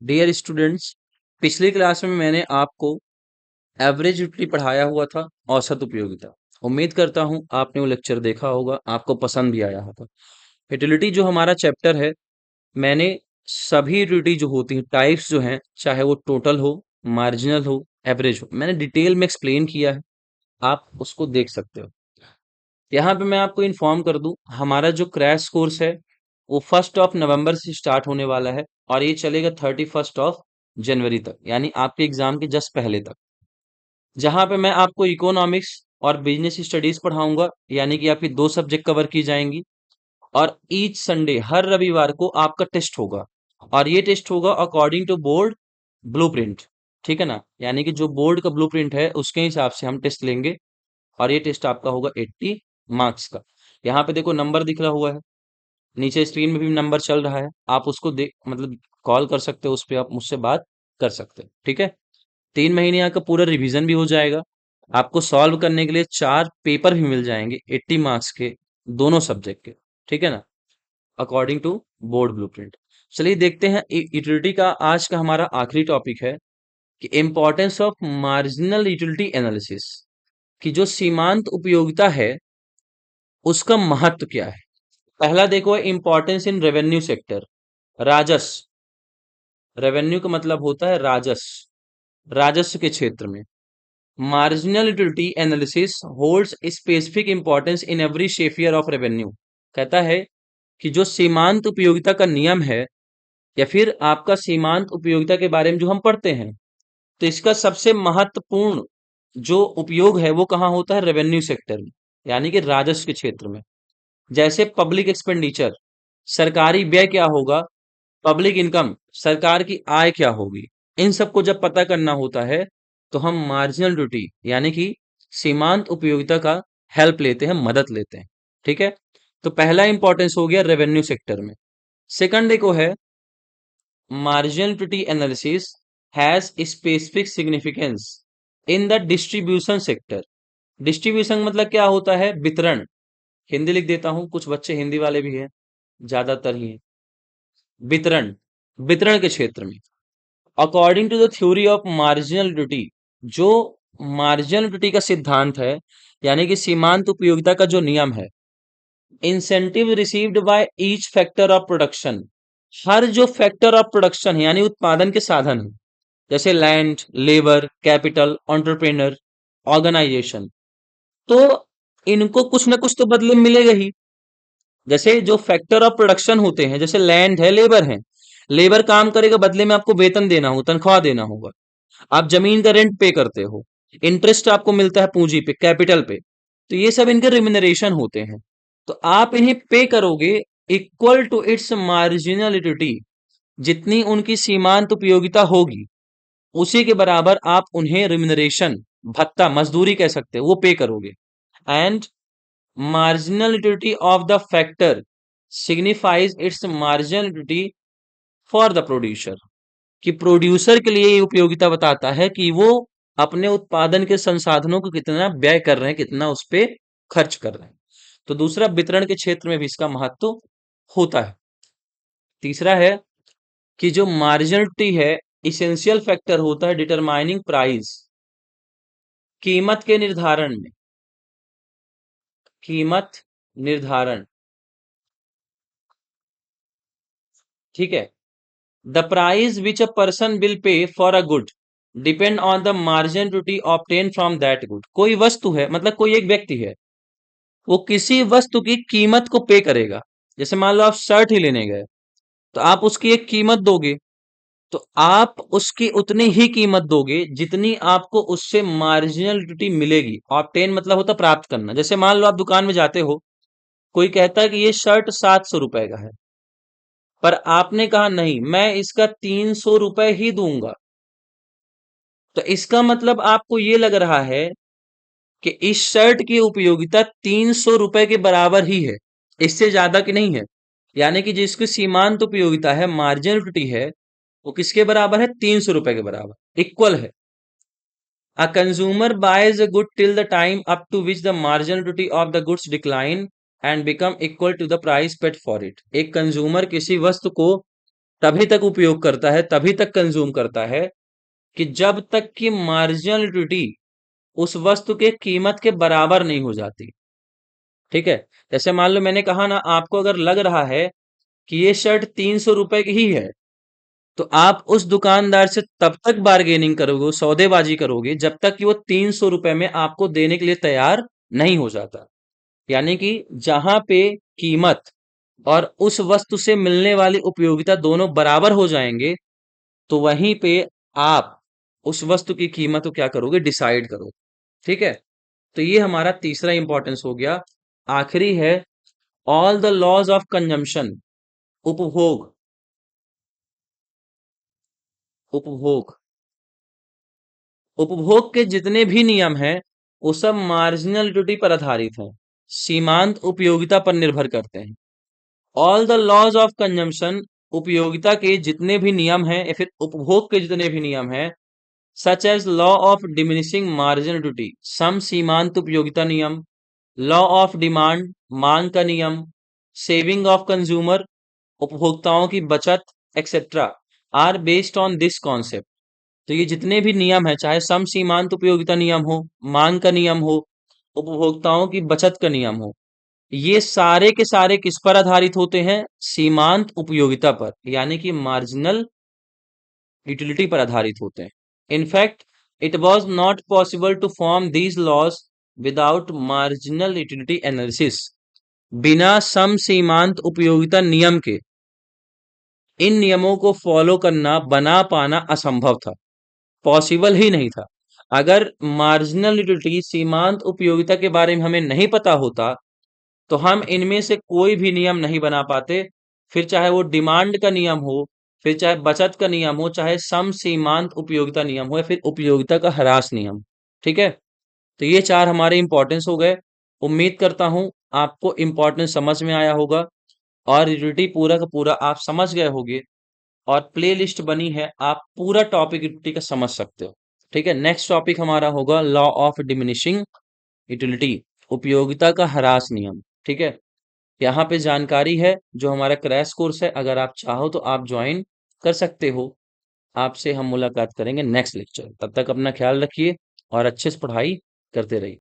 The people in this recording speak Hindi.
डियर स्टूडेंट्स, पिछली क्लास में मैंने आपको एवरेज यूटिलिटी पढ़ाया हुआ था, औसत उपयोगिता। उम्मीद करता हूं आपने वो लेक्चर देखा होगा, आपको पसंद भी आया होगा। यूटिलिटी जो हमारा चैप्टर है, मैंने सभी यूटिलिटी जो होती हैं, टाइप्स जो हैं, चाहे वो टोटल हो, मार्जिनल हो, एवरेज हो, मैंने डिटेल में एक्सप्लेन किया है। आप उसको देख सकते हो। यहाँ पे मैं आपको इन्फॉर्म कर दूं, हमारा जो क्रैश कोर्स है वो 1 नवंबर से स्टार्ट होने वाला है और ये चलेगा 31 जनवरी तक, यानी आपके एग्जाम के जस्ट पहले तक। जहाँ पे मैं आपको इकोनॉमिक्स और बिजनेस स्टडीज पढ़ाऊंगा, यानी कि आपकी 2 सब्जेक्ट कवर की जाएंगी। और ईच संडे, हर रविवार को आपका टेस्ट होगा, और ये टेस्ट होगा अकॉर्डिंग टू बोर्ड ब्लूप्रिंट। ठीक है ना, यानी कि जो बोर्ड का ब्लूप्रिंट है उसके हिसाब से हम टेस्ट लेंगे, और ये टेस्ट आपका होगा 80 मार्क्स का। यहाँ पे देखो नंबर दिख रहा हुआ है, नीचे स्क्रीन में भी नंबर चल रहा है, आप उसको देख मतलब कॉल कर सकते हो, उस पर आप मुझसे बात कर सकते हो। ठीक है, 3 महीने का पूरा रिवीजन भी हो जाएगा। आपको सॉल्व करने के लिए 4 पेपर भी मिल जाएंगे 80 मार्क्स के, दोनों सब्जेक्ट के। ठीक है ना, अकॉर्डिंग टू बोर्ड ब्लूप्रिंट। चलिए देखते हैं यूटिलिटी का। आज का हमारा आखिरी टॉपिक है कि importance of marginal utility analysis, कि जो सीमांत उपयोगिता है उसका महत्व क्या है। पहला देखो, इंपॉर्टेंस इन रेवेन्यू सेक्टर, राजस्व। रेवेन्यू का मतलब होता है राजस्व, राजस्व के क्षेत्र में। Marginal utility analysis holds specific importance in every sphere of revenue. कहता है कि जो सीमांत उपयोगिता का नियम है, या फिर आपका सीमांत उपयोगिता के बारे में जो हम पढ़ते हैं, तो इसका सबसे महत्वपूर्ण जो उपयोग है वो कहाँ होता है? रेवेन्यू सेक्टर में, यानी कि राजस्व के क्षेत्र में। जैसे पब्लिक एक्सपेंडिचर, सरकारी व्यय क्या होगा, पब्लिक इनकम, सरकार की आय क्या होगी, इन सबको जब पता करना होता है तो हम मार्जिनल ड्यूटी यानी कि सीमांत उपयोगिता का हेल्प लेते हैं, मदद लेते हैं। ठीक है, तो पहला इंपॉर्टेंस हो गया रेवेन्यू सेक्टर में। सेकंड देखो है, marginal duty analysis has specific significance in the distribution sector. Distribution मतलब क्या होता है? वितरण। हिंदी लिख देता हूं, कुछ बच्चे हिंदी वाले भी हैं, ज्यादातर ही हैं। वितरण, वितरण के क्षेत्र में। According to the theory of marginal duty, जो मार्जिनल ड्यूटी का सिद्धांत है, यानी कि सीमांत उपयोगिता का जो नियम है, incentive received by each factor of production, हर जो फैक्टर ऑफ प्रोडक्शन है यानी उत्पादन के साधन है, जैसे land, labour, capital, entrepreneur, organisation, तो इनको कुछ ना कुछ तो बदले में मिलेगा ही। जैसे जो फैक्टर ऑफ प्रोडक्शन होते हैं, जैसे लैंड है, लेबर है, लेबर काम करेगा, बदले में आपको वेतन देना होगा, तनख्वाह देना होगा। आप जमीन का रेंट पे करते हो, इंटरेस्ट आपको मिलता है पूंजी पे, कैपिटल पे, तो ये सब इनके रिम्यूनरेशन होते हैं। तो आप इन्हें पे करोगे इक्वल टू इट्स मार्जिनलिटी, जितनी उनकी सीमांत उपयोगिता होगी उसी के बराबर आप उन्हें रिम्यूनरेशन, भत्ता, मजदूरी कह सकते हो, वो पे करोगे। And marginality of the factor signifies its marginality for the producer, कि प्रोड्यूसर के लिए ये उपयोगिता बताता है कि वो अपने उत्पादन के संसाधनों को कितना व्यय कर रहे हैं, कितना उस पे खर्च कर रहे हैं। तो दूसरा, वितरण के क्षेत्र में भी इसका महत्व होता है। तीसरा है कि जो मार्जिनलिटी है, इसेंशियल फैक्टर होता है डिटरमाइनिंग प्राइस, कीमत के निर्धारण में, कीमत निर्धारण। ठीक है, the price which a person will pay for a good depend on the margin duty obtain from that good. कोई वस्तु है, मतलब कोई एक व्यक्ति है, वो किसी वस्तु की कीमत को पे करेगा। जैसे मान लो आप शर्ट ही लेने गए, तो आप उसकी एक कीमत दोगे, तो आप उसकी उतनी ही कीमत दोगे जितनी आपको उससे मार्जिनल ड्यूटी मिलेगी। ऑब्टेन मतलब होता प्राप्त करना। जैसे मान लो आप दुकान में जाते हो, कोई कहता है कि ये शर्ट 700 रुपए का है, पर आपने कहा नहीं, मैं इसका 300 रुपए ही दूंगा, तो इसका मतलब आपको ये लग रहा है कि इस शर्ट की उपयोगिता 300 रुपए के बराबर ही है, इससे ज्यादा की नहीं है। यानी कि जिसकी सीमांत उपयोगिता है, मार्जिनलिटी है, वो किसके बराबर है? 300 रुपए के बराबर, इक्वल है। A consumer buys a good till the time up to which the marginality of the goods decline and become equal to the price paid for it. एक कंज्यूमर किसी वस्तु को तभी तक उपयोग करता है, तभी तक कंज्यूम करता है कि जब तक कि मार्जिनल यूटिलिटी उस वस्तु के कीमत के बराबर नहीं हो जाती। ठीक है, जैसे मान लो मैंने कहा ना, आपको अगर लग रहा है कि ये शर्ट 300 रुपए की ही है, तो आप उस दुकानदार से तब तक बार्गेनिंग करोगे, सौदेबाजी करोगे, जब तक कि वो 300 रुपए में आपको देने के लिए तैयार नहीं हो जाता। यानी कि जहां पे कीमत और उस वस्तु से मिलने वाली उपयोगिता दोनों बराबर हो जाएंगे, तो वहीं पे आप उस वस्तु की कीमत को क्या करोगे, डिसाइड करोगे। ठीक है, तो ये हमारा तीसरा इंपॉर्टेंस हो गया। आखिरी है all the laws of consumption, उपभोग। उपभोग उपभोग के जितने भी नियम हैं वो सब मार्जिनल यूटिलिटी पर आधारित हैं, सीमांत उपयोगिता पर निर्भर करते हैं। All the laws of consumption, उपयोगिता के जितने भी नियम हैं या फिर उपभोग के जितने भी नियम हैं, such as law of diminishing marginal utility, सम सीमांत उपयोगिता नियम, लॉ ऑफ डिमांड, मांग का नियम, सेविंग ऑफ कंज्यूमर, उपभोक्ताओं की बचत, etcetera, are based on this concept. तो ये जितने भी नियम है, चाहे सम सीमांत उपयोगिता नियम हो, मांग का नियम हो, उपभोक्ताओं की बचत का नियम हो, ये सारे के सारे किस पर आधारित होते हैं, सीमांत उपयोगिता पर, यानी कि मार्जिनल यूटिलिटी पर आधारित होते हैं। In fact it was not possible to form these laws without marginal utility analysis. बिना सम सीमांत उपयोगिता नियम के इन नियमों को फॉलो करना, बना पाना असंभव था, पॉसिबल ही नहीं था। अगर मार्जिनल यूटिलिटी, सीमांत उपयोगिता के बारे में हमें नहीं पता होता, तो हम इनमें से कोई भी नियम नहीं बना पाते। फिर चाहे वो डिमांड का नियम हो, फिर चाहे बचत का नियम हो, चाहे सम सीमांत उपयोगिता नियम हो, या फिर उपयोगिता का ह्रास नियम। ठीक है, तो ये चार हमारे इंपॉर्टेंस हो गए। उम्मीद करता हूं आपको इंपॉर्टेंस समझ में आया होगा और यूटिलिटी पूरा का पूरा आप समझ गए होंगे, और प्ले लिस्ट बनी है, आप पूरा टॉपिक यूटिलिटी का समझ सकते हो। ठीक है, नेक्स्ट टॉपिक हमारा होगा लॉ ऑफ डिमिनिशिंग यूटिलिटी, उपयोगिता का ह्रास नियम। ठीक है, यहाँ पे जानकारी है, जो हमारा क्रैश कोर्स है, अगर आप चाहो तो आप ज्वाइन कर सकते हो। आपसे हम मुलाकात करेंगे नेक्स्ट लेक्चर। तब तक अपना ख्याल रखिए और अच्छे से पढ़ाई करते रहिए।